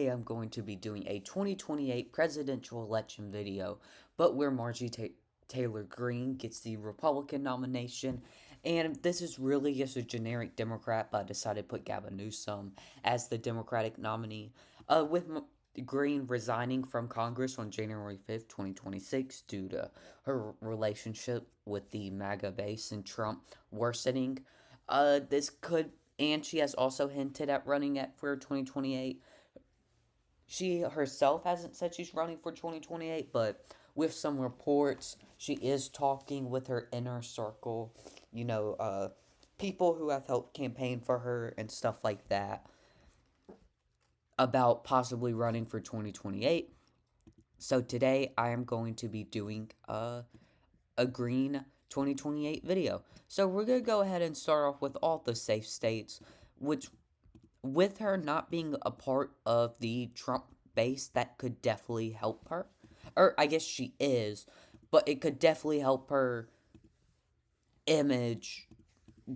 Today I'm going to be doing a 2028 presidential election video, but where Taylor Greene gets the Republican nomination. And this is really just a generic Democrat, but I decided to put Gavin Newsom as the Democratic nominee. With Greene resigning from Congress on January 5th, 2026, due to her relationship with the MAGA base and Trump worsening. This could, and she has also hinted at running for 2028. She herself hasn't said she's running for 2028, but with some reports, she is talking with her inner circle, you know, people who have helped campaign for her and stuff like that, about possibly running for 2028. So today I am going to be doing a Greene 2028 video. So we're going to go ahead and start off with all the safe states, which with her not being a part of the Trump base, that could definitely help her. Or I guess she is, but it could definitely help her image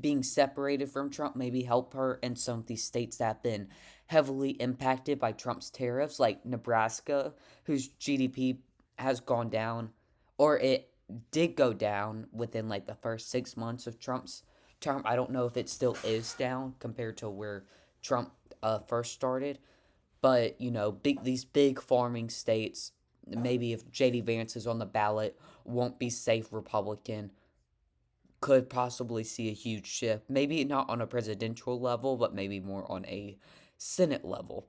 being separated from Trump, maybe help her in some of these states that have been heavily impacted by Trump's tariffs, like Nebraska, whose GDP has gone down, or it did go down within like the first 6 months of Trump's term. I don't know if it still is down compared to where Trump first started, but these big farming states, maybe if JD Vance is on the ballot, won't be safe Republican, could possibly see a huge shift. Maybe not on a presidential level, but maybe more on a Senate level.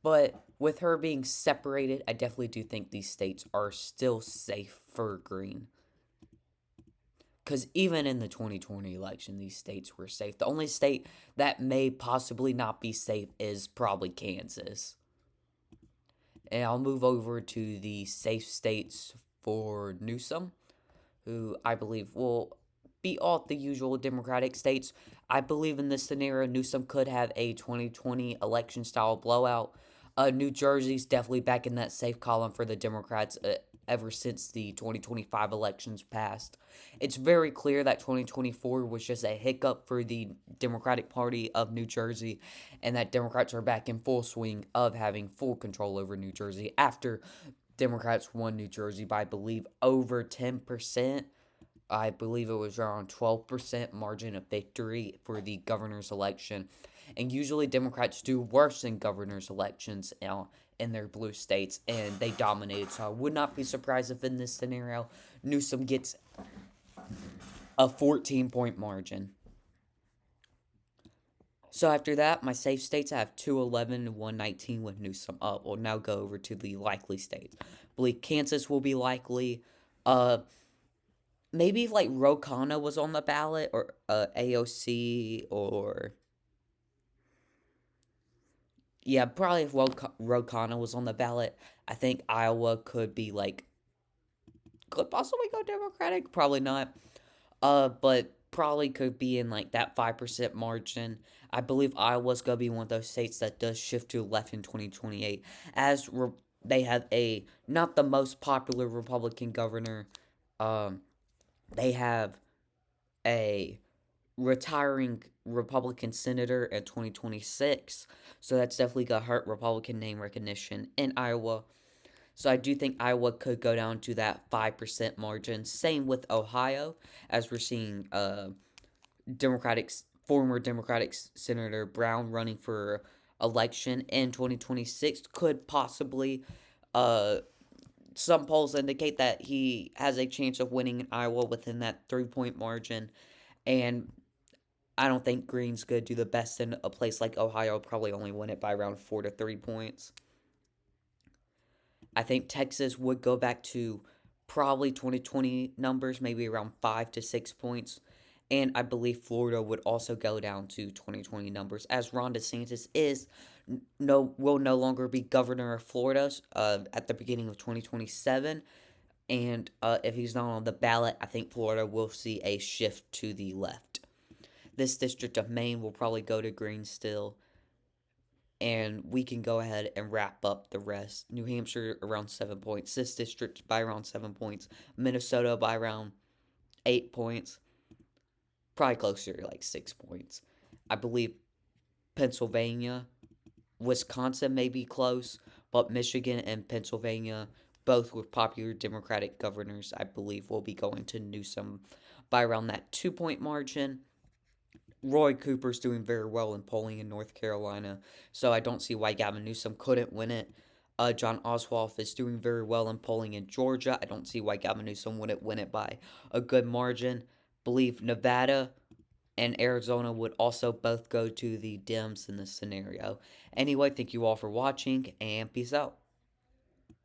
But with her being separated, I definitely do think these states are still safe for Greene. Because even in the 2020 election, these states were safe. The only state that may possibly not be safe is probably Kansas. And I'll move over to the safe states for Newsom, who I believe will beat all the usual Democratic states. I believe in this scenario, Newsom could have a 2020 election style blowout. New Jersey's definitely back in that safe column for the Democrats ever since the 2025 elections passed. It's very clear that 2024 was just a hiccup for the Democratic Party of New Jersey, and that Democrats are back in full swing of having full control over New Jersey after Democrats won New Jersey by, I believe, over 10%. I believe it was around 12% margin of victory for the governor's election. And usually Democrats do worse in governor's elections in their blue states, and they dominated. So I would not be surprised if in this scenario, Newsom gets a 14-point margin. So after that, my safe states, I have 211 and 119 with Newsom up. We'll now go over to the likely states. I believe Kansas will be likely. Maybe if like Ro Khanna was on the ballot, or AOC, or yeah, probably if Ro Khanna was on the ballot, I think Iowa could be like, could possibly go Democratic. Probably not. But probably could be in like that 5% margin. I believe Iowa's gonna be one of those states that does shift to the left in 2028, as they have a not the most popular Republican governor. Um, they have a retiring Republican senator in 2026. So that's definitely going to hurt Republican name recognition in Iowa. So I do think Iowa could go down to that 5% margin. Same with Ohio, as we're seeing former Democratic Senator Brown running for election in 2026 could possibly, some polls indicate that he has a chance of winning in Iowa within that 3-point margin. And I don't think Greene's going to do the best in a place like Ohio. Probably only win it by around 4 to 3 points. I think Texas would go back to probably 2020 numbers, maybe around 5 to 6 points. And I believe Florida would also go down to 2020 numbers, as Ron DeSantis will no longer be governor of Florida at the beginning of 2027. And if he's not on the ballot, I think Florida will see a shift to the left. This district of Maine will probably go to Greene still. And we can go ahead and wrap up the rest. New Hampshire around 7 points. This district by around 7 points. Minnesota by around 8 points. Probably closer to like 6 points. I believe Pennsylvania. Wisconsin may be close, but Michigan and Pennsylvania, both with popular Democratic governors, I believe will be going to Newsom by around that 2 point margin. Roy Cooper's doing very well in polling in North Carolina, so I don't see why Gavin Newsom couldn't win it. John Oswald is doing very well in polling in Georgia. I don't see why Gavin Newsom wouldn't win it by a good margin. Believe Nevada and Arizona would also both go to the Dems in this scenario. Anyway, thank you all for watching, and peace out.